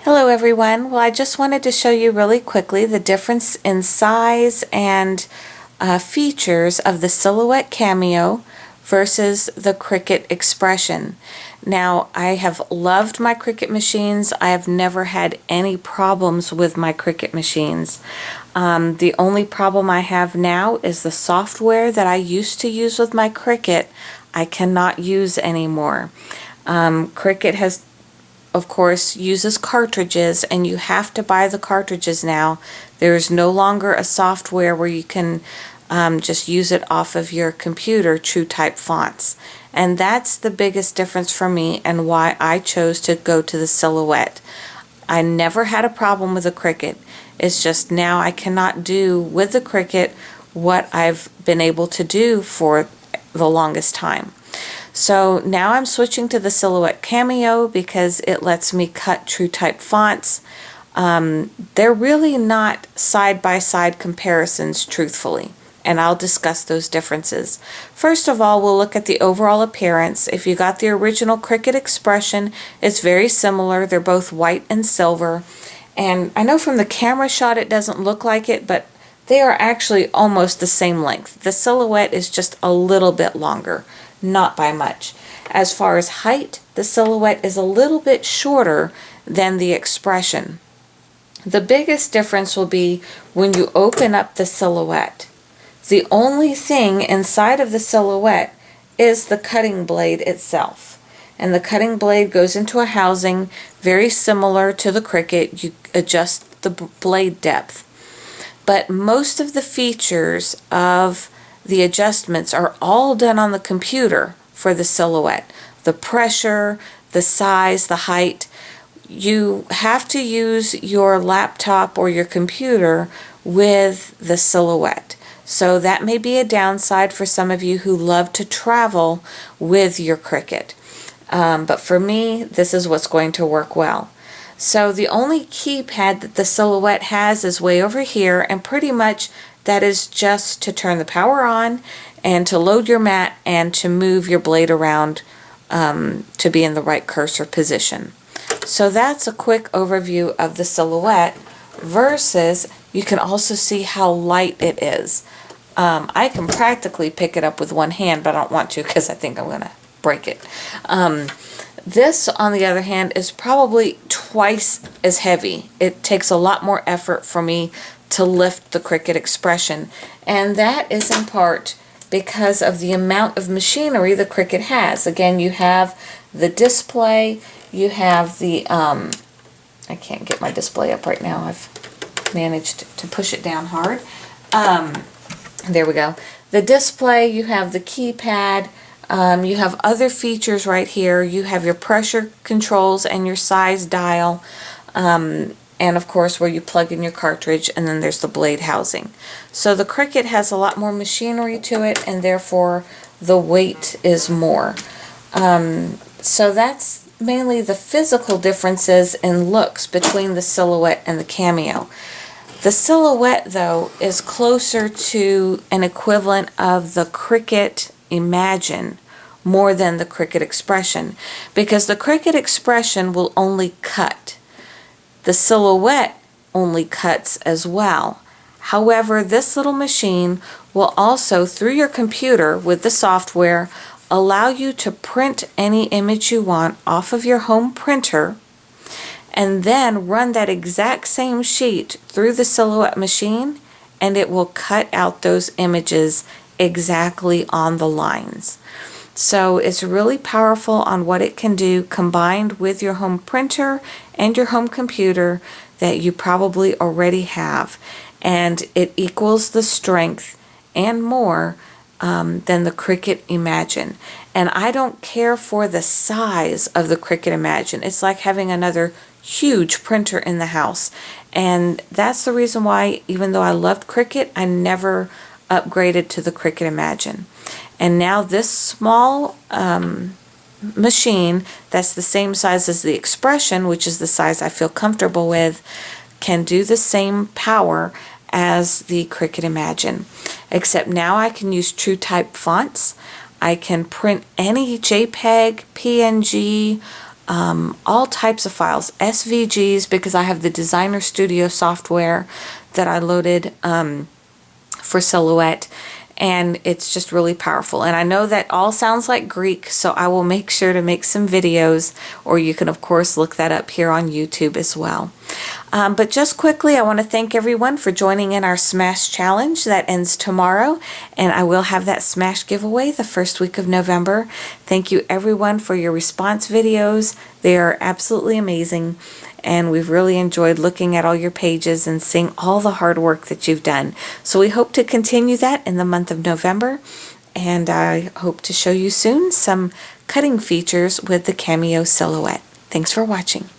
Hello everyone. Well, I just wanted to show you really quickly the difference in size and features of the Silhouette Cameo versus the Cricut Expression. Now, I have loved my Cricut machines. I have never had any problems with my Cricut machines. The only problem I have now is the software that I used to use with my Cricut I cannot use anymore. Cricut has of course uses cartridges, and you have to buy the cartridges now. There's no longer a software where you can just use it off of your computer, TrueType fonts. And that's the biggest difference for me and why I chose to go to the Silhouette. I never had a problem with the Cricut. It's just now I cannot do with the Cricut what I've been able to do for the longest time. So now I'm switching to the Silhouette Cameo because it lets me cut TrueType fonts. They're really not side-by-side comparisons, truthfully, and I'll discuss those differences. First of all, we'll look at the overall appearance. If you got the original Cricut Expression, it's very similar. They're both white and silver. And I know from the camera shot it doesn't look like it, but they are actually almost the same length. The Silhouette is just a little bit longer. Not by much. As far as height, the Silhouette is a little bit shorter than the Expression. The biggest difference will be when you open up the Silhouette. The only thing inside of the Silhouette is the cutting blade itself. And the cutting blade goes into a housing very similar to the Cricut. You adjust the blade depth. But most of the features of the adjustments are all done on the computer for the Silhouette. The pressure, the size, the height. You have to use your laptop or your computer with the Silhouette. So that may be a downside for some of you who love to travel with your Cricut. But for me, this is what's going to work well. So the only keypad that the Silhouette has is way over here, and pretty much that is just to turn the power on and to load your mat and to move your blade around to be in the right cursor position. So that's a quick overview of the Silhouette versus you can also see how light it is. I can practically pick it up with one hand, but I don't want to because I think I'm going to break it. This, on the other hand, is probably twice as heavy. It takes a lot more effort for me to lift the Cricut Expression, and that is in part because of the amount of machinery the Cricut has. Again, you have the display, you have the, I can't get my display up right now, I've managed to push it down hard. There we go. The display, you have the keypad, you have other features right here. You have your pressure controls and your size dial, and of course where you plug in your cartridge, and then there's the blade housing. So the Cricut has a lot more machinery to it, and therefore the weight is more. So that's mainly the physical differences in looks between the Silhouette and the Cameo. The Silhouette, though, is closer to an equivalent of the Cricut Imagine more than the Cricut Expression, because the Cricut Expression will only cut. The Silhouette only cuts as well. However, this little machine will also, through your computer with the software, allow you to print any image you want off of your home printer and then run that exact same sheet through the Silhouette machine, and it will cut out those images exactly on the lines. So it's really powerful on what it can do combined with your home printer and your home computer that you probably already have, and it equals the strength and more than the Cricut Imagine. And I don't care for the size of the Cricut Imagine. It's like having another huge printer in the house, and that's the reason why, even though I loved Cricut, I never upgraded to the Cricut Imagine. And now this small machine that's the same size as the Expression, which is the size I feel comfortable with, can do the same power as the Cricut Imagine. Except now I can use TrueType fonts. I can print any JPEG, PNG, all types of files, SVGs, because I have the Designer Studio software that I loaded for Silhouette, and it's just really powerful. And I know that all sounds like Greek, so I will make sure to make some videos, or you can of course look that up here on YouTube as well. But just quickly, I want to thank everyone for joining in our Smash Challenge that ends tomorrow, and I will have that Smash giveaway the first week of November. Thank you everyone for your response videos. They are absolutely amazing, and we've really enjoyed looking at all your pages and seeing all the hard work that you've done. So we hope to continue that in the month of November, and I hope to show you soon some cutting features with the Cameo Silhouette. Thanks for watching.